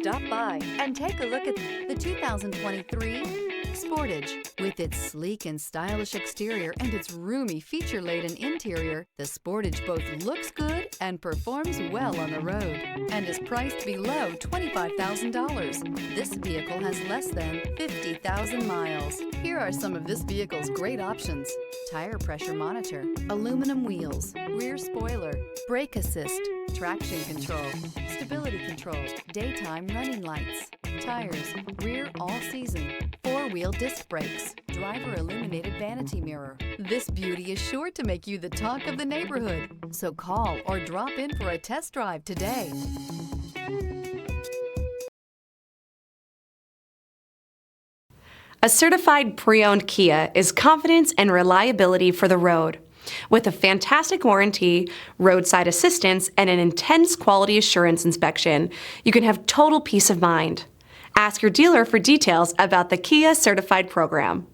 Stop by and take a look at the 2023 Sportage. With its sleek and stylish exterior and its roomy feature-laden interior, the Sportage both looks good and performs well on the road and is priced below $25,000. This vehicle has less than 50,000 miles. Here are some of this vehicle's great options: tire pressure monitor, aluminum wheels, rear spoiler, brake assist, traction control, stability control, daytime running lights, tires, rear all-season, four-wheel disc brakes, driver illuminated vanity mirror. This beauty is sure to make you the talk of the neighborhood. So call or drop in for a test drive today. A certified pre-owned Kia is confidence and reliability for the road. With a fantastic warranty, roadside assistance, and an intense quality assurance inspection, you can have total peace of mind. Ask your dealer for details about the Kia Certified program.